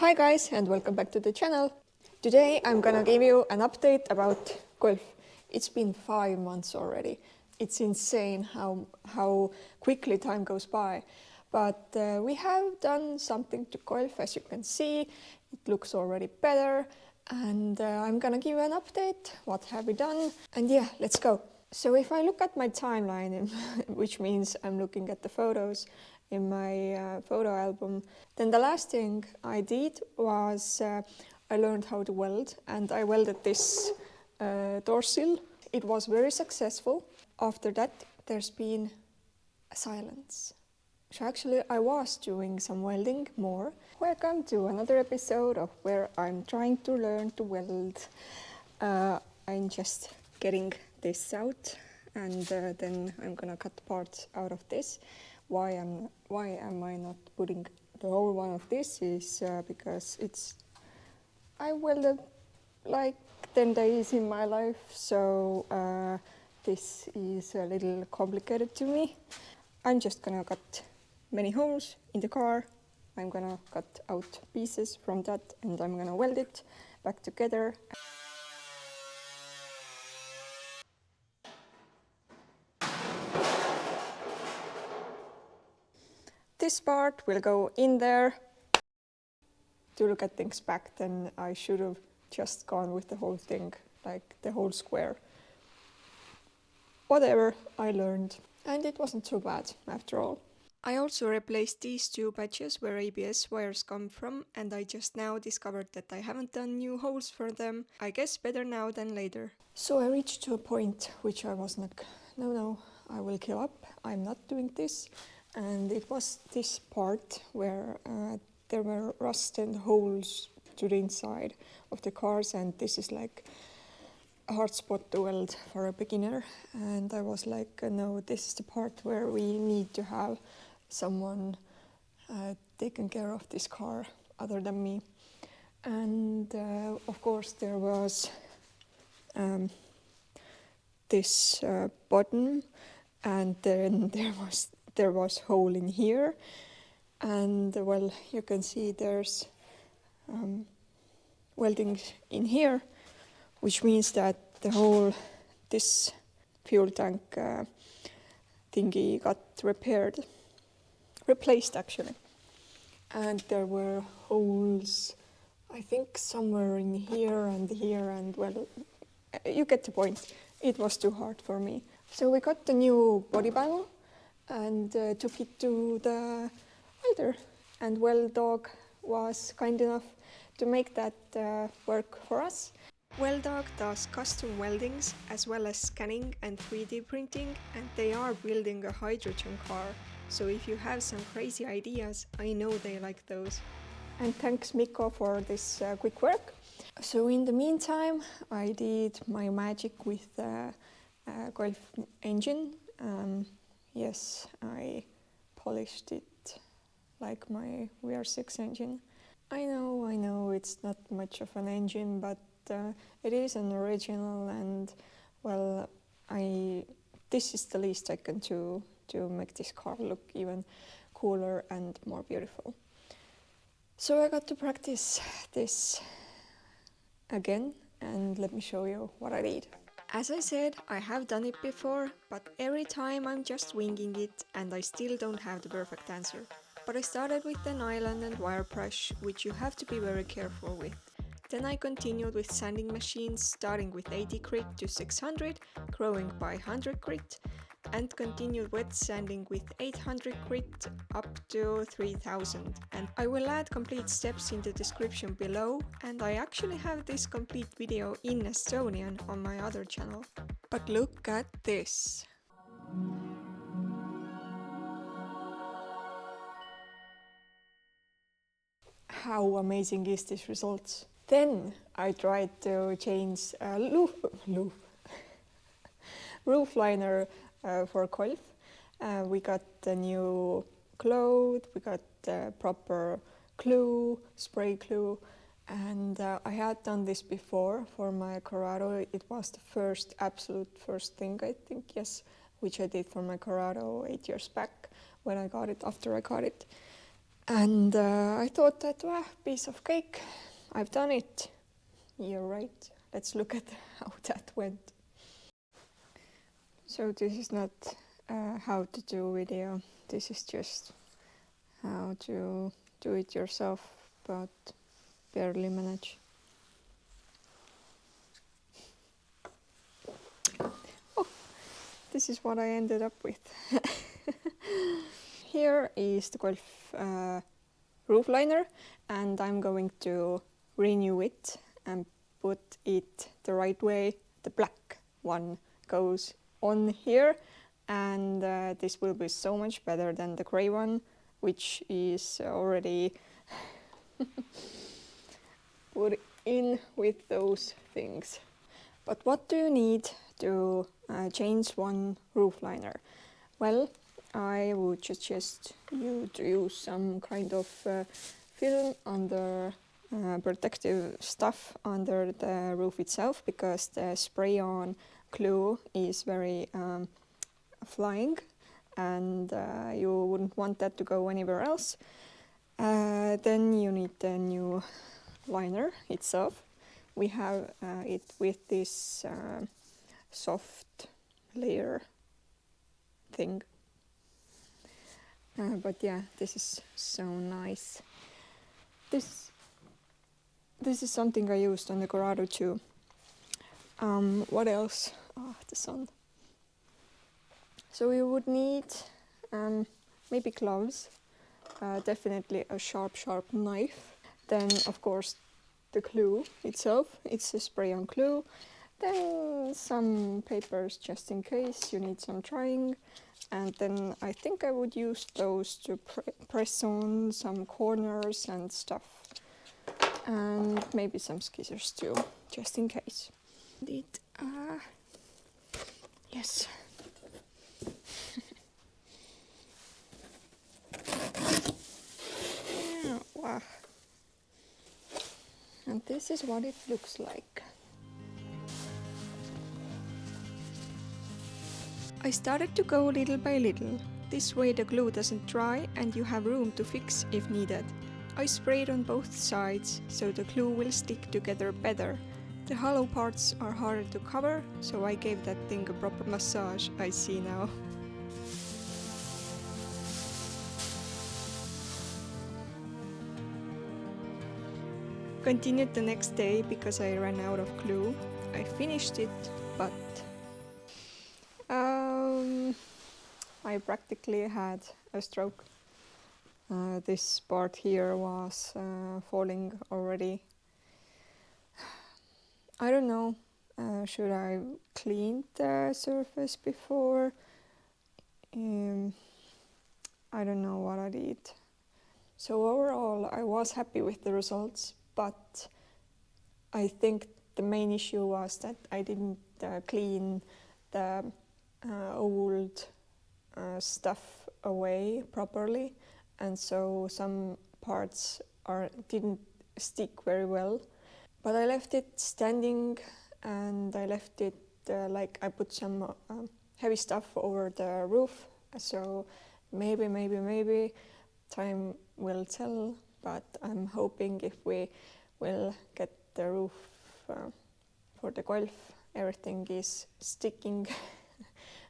Hi guys and welcome back to the channel. Today I'm gonna give you an update about golf. It's been 5 months already. It's insane how quickly time goes by. But we have done something to golf, as you can see. It looks already better and I'm gonna give you an update. What have we done? And yeah, let's go. So if I look at my timeline, which means I'm looking at the photos in my photo album, then the last thing I did was I learned how to weld, and I welded this door sill. It was very successful. After that, there's been a silence. So actually I was doing some welding more. Welcome to another episode of where I'm trying to learn to weld. I'm just getting this out and then I'm gonna cut parts out of this. Why am I not putting the whole one of this is because I welded like 10 days in my life, so this is a little complicated to me. I'm just gonna cut many holes in the car. I'm gonna cut out pieces from that and I'm gonna weld it back together. This part will go in there. To look at things back, then I should have just gone with the whole thing, like the whole square. Whatever, I learned, and it wasn't so bad after all. I also replaced these two patches where ABS wires come from, and I just now discovered that I haven't done new holes for them. I guess better now than later. So I reached to a point which I was like, no, I will give up, I'm not doing this. And it was this part where there were rust and holes to the inside of the cars, and this is like a hard spot to weld for a beginner. And I was like, no, this is the part where we need to have someone taking care of this car other than me. And of course there was this button, and then there was hole in here, and well, you can see there's welding in here, which means that the whole this fuel tank thingy got replaced actually. And there were holes, I think somewhere in here, and well, you get the point. It was too hard for me. So we got the new body panel and took it to the welder, and Weldog was kind enough to make that work for us. Weldog does custom weldings as well as scanning and 3D printing, and they are building a hydrogen car. So if you have some crazy ideas, I know they like those. And thanks Mikko for this quick work. So in the meantime, I did my magic with the Golf engine. Yes, I polished it like my VR6 engine. I know it's not much of an engine, but it is an original, and well, this is the least I can do to make this car look even cooler and more beautiful. So I got to practice this again, and let me show you what I did. As I said, I have done it before, but every time I'm just winging it and I still don't have the perfect answer. But I started with the nylon and wire brush, which you have to be very careful with. Then I continued with sanding machines, starting with 80 grit to 600, growing by 100 grit, and continued wet sanding with 800 grit up to 3000. And I will add complete steps in the description below, and I actually have this complete video in Estonian on my other channel. But look at this. How amazing is this result? Then I tried to change roof liner for golf. We got the new cloth, we got the proper glue, spray glue, and I had done this before for my Corrado. It was the absolute first thing, I think, yes, which I did for my Corrado 8 years back when I got it, after I got it. And I thought that, piece of cake, I've done it. You're right. Let's look at how that went. So this is not how to do video. This is just how to do it yourself, but barely manage. Oh, this is what I ended up with. Here is the Golf roof liner, and I'm going to renew it and put it the right way. The black one goes on here, and this will be so much better than the gray one, which is already put in with those things. But what do you need to change one roof liner? Well, I would suggest you to use some kind of film under protective stuff under the roof itself, because the spray-on glue is very flying, and you wouldn't want that to go anywhere else. Then you need the new liner itself. We have it with this soft layer thing. But yeah, this is so nice. This is something I used on the Corrado too. What else? Oh, the sun. So you would need maybe gloves, definitely a sharp knife. Then of course the glue itself, it's a spray-on glue. Then some papers just in case you need some drying. And then I think I would use those to press on some corners and stuff. And maybe some scissors too, just in case. Yes. Yeah, wow. And this is what it looks like. I started to go little by little. This way the glue doesn't dry and you have room to fix if needed. I sprayed on both sides so the glue will stick together better. The hollow parts are harder to cover, so I gave that thing a proper massage, I see now. Continued the next day because I ran out of glue. I finished it, but I practically had a stroke. This part here was falling already. I don't know, should I clean the surface before? I don't know what I did. So overall I was happy with the results, but I think the main issue was that I didn't clean the old stuff away properly, and so some parts didn't stick very well. But I left it standing, and I left it like I put some heavy stuff over the roof, so maybe time will tell, but I'm hoping if we will get the roof for the Golf, everything is sticking.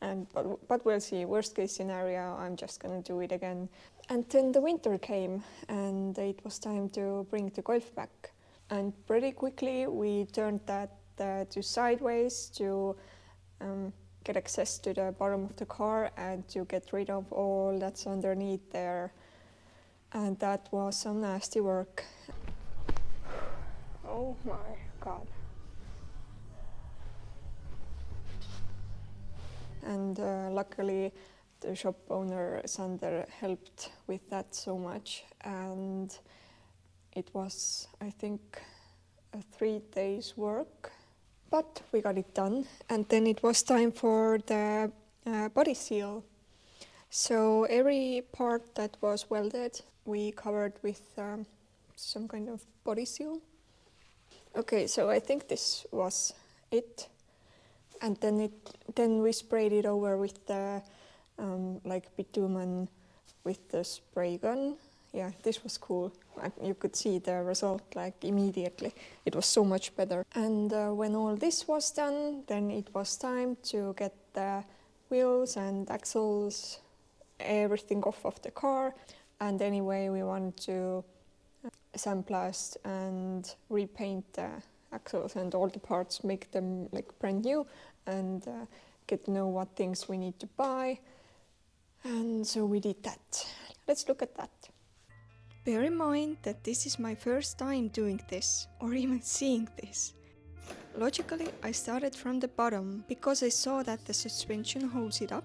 But we'll see. Worst case scenario, I'm just gonna do it again. And then the winter came, and it was time to bring the Golf back. And pretty quickly we turned that to sideways to get access to the bottom of the car and to get rid of all that's underneath there. And that was some nasty work. Oh my god. And luckily the shop owner Sander helped with that so much, and it was, I think, a 3 days work, but we got it done. And then it was time for the body seal. So every part that was welded we covered with some kind of body seal. Okay, so I think this was it. And then we sprayed it over with the like bitumen with the spray gun yeah, this was cool. You could see the result like immediately. It was so much better. And when all this was done, then it was time to get the wheels and axles, everything off of the car. And anyway, we wanted to sandblast and repaint the axles and all the parts, make them like brand new, and get to know what things we need to buy. And so we did that. Let's look at that. Bear in mind that this is my first time doing this, or even seeing this. Logically, I started from the bottom because I saw that the suspension holds it up,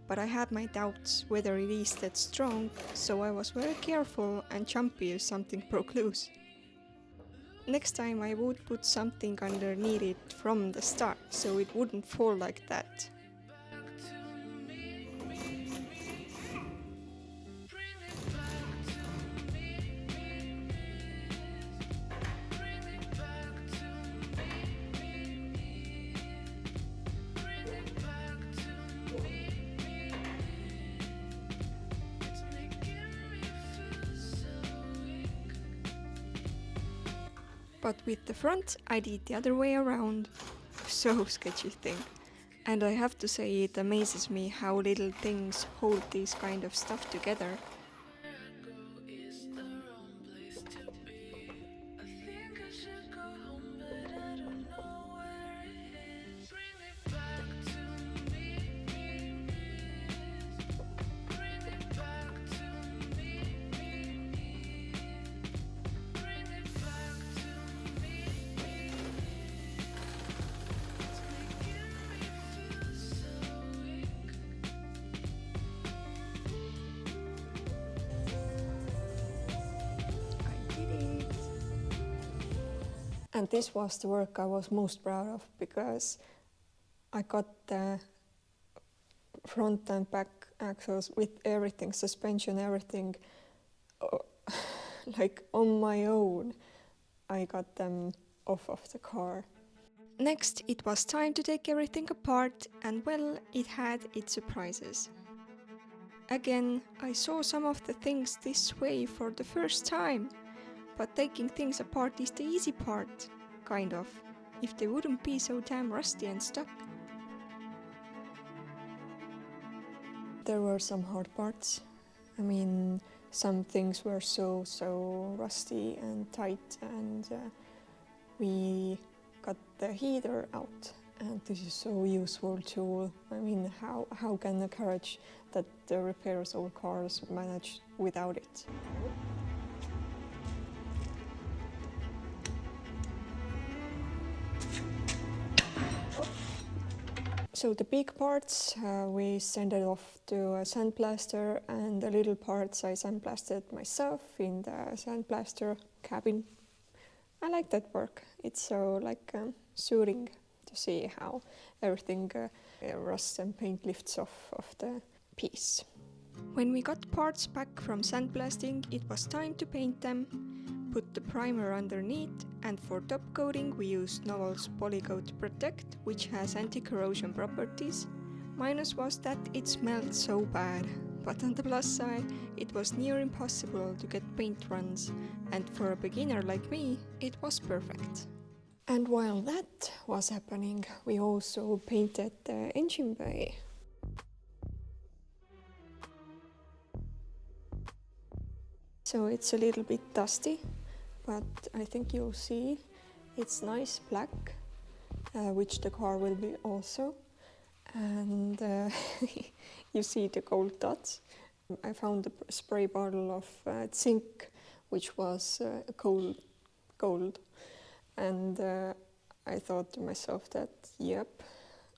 but I had my doubts whether it is that strong, so I was very careful and jumpy if something broke loose. Next time I would put something underneath it from the start, so it wouldn't fall like that. But with the front, I did the other way around. So sketchy thing. And I have to say, it amazes me how little things hold this kind of stuff together. And this was the work I was most proud of, because I got the front and back axles with everything, suspension, everything, like on my own. I got them off of the car. Next, it was time to take everything apart, and well, it had its surprises. Again, I saw some of the things this way for the first time. But taking things apart is the easy part, kind of, if they wouldn't be so damn rusty and stuck. There were some hard parts. I mean, some things were so rusty and tight, and we got the heater out. And this is so useful tool. I mean, how can a garage that repairs old cars manage without it? So the big parts we sent it off to a sandblaster, and the little parts I sandblasted myself in the sandblaster cabin. I like that work. It's so like soothing to see how everything rust and paint lifts off of the piece. When we got parts back from sandblasting, it was time to paint them. Put the primer underneath, and for top coating we used Novol's Polycoat Protect, which has anti-corrosion properties. Minus was that it smelled so bad, but on the plus side, it was near impossible to get paint runs, and for a beginner like me, it was perfect. And while that was happening, we also painted the engine bay. So it's a little bit dusty, but I think you'll see it's nice black, which the car will be also. And you see the gold dots. I found a spray bottle of zinc, which was gold. And I thought to myself that, yep,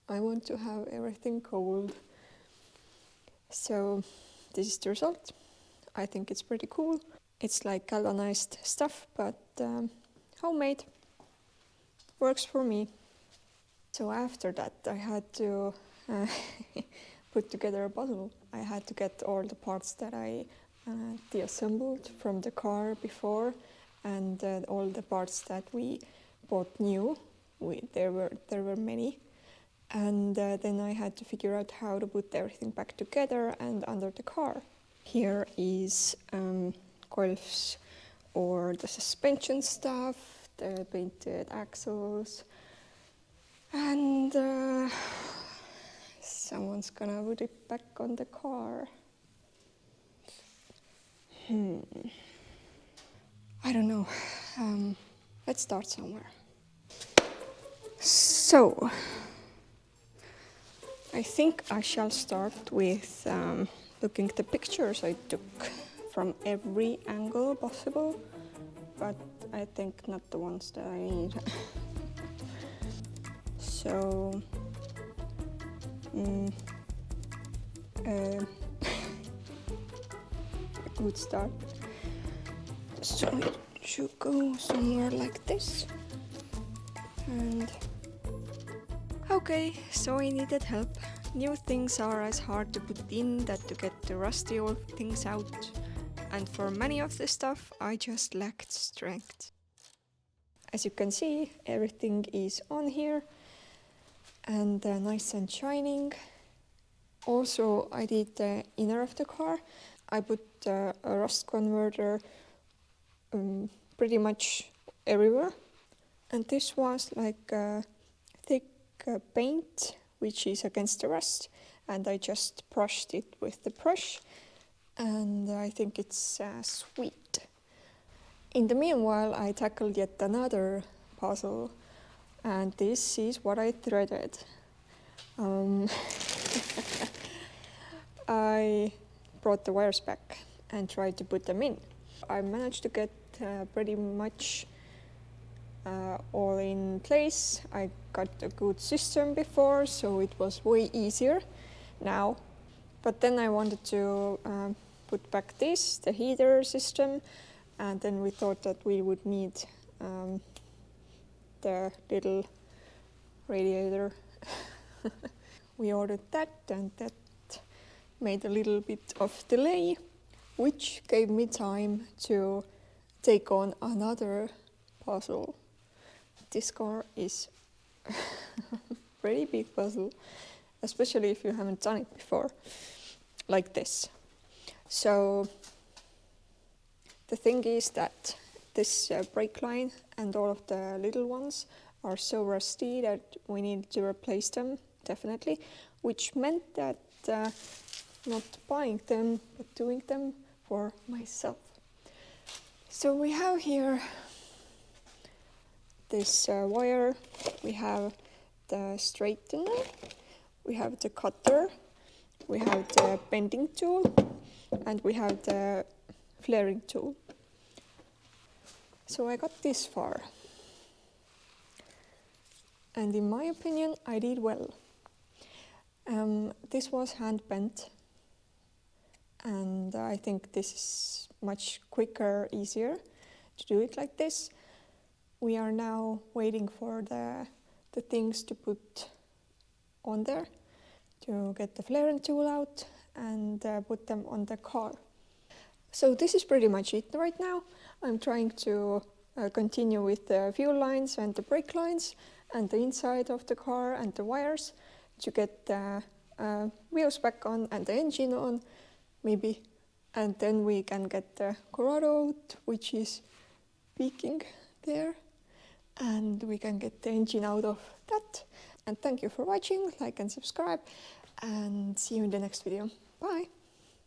I want to have everything gold. So this is the result. I think it's pretty cool. It's like galvanized stuff, but homemade. Works for me. So after that, I had to put together a puzzle. I had to get all the parts that I deassembled from the car before, and all the parts that we bought new. There were many. And then I had to figure out how to put everything back together and under the car. Here is Golfs, or the suspension stuff, the painted axles, and someone's gonna put it back on the car. I don't know. Let's start somewhere. So, I think I shall start with looking at the pictures I took from every angle possible, but I think not the ones that I need. So, a good start. So it should go somewhere like this. And okay, so I needed help. New things are as hard to put in that to get the rusty old things out. And for many of the stuff, I just lacked strength. As you can see, everything is on here and nice and shining. Also, I did the inner of the car. I put a rust converter pretty much everywhere. And this was like thick paint, which is against the rust. And I just brushed it with the brush. And I think it's sweet. In the meanwhile, I tackled yet another puzzle. And this is what I threaded. I brought the wires back and tried to put them in. I managed to get pretty much all in place. I got a good system before, so it was way easier now. But then I wanted to put back the heater system, and then we thought that we would need the little radiator. We ordered that, and that made a little bit of delay, which gave me time to take on another puzzle. This car is a pretty big puzzle, especially if you haven't done it before, like this. So the thing is that this brake line and all of the little ones are so rusty that we need to replace them, definitely, which meant that not buying them, but doing them for myself. So we have here this wire, we have the straightener, we have the cutter, we have the bending tool, and we have the flaring tool. So I got this far. And in my opinion, I did well. This was hand bent. And I think this is much quicker, easier to do it like this. We are now waiting for the things to put on there, to get the flaring tool out and put them on the car. So this is pretty much it right now. I'm trying to continue with the fuel lines and the brake lines and the inside of the car and the wires to get the wheels back on and the engine on, maybe. And then we can get the Corrado out, which is peeking there. And we can get the engine out of that. And thank you for watching, like and subscribe, and see you in the next video. Bye!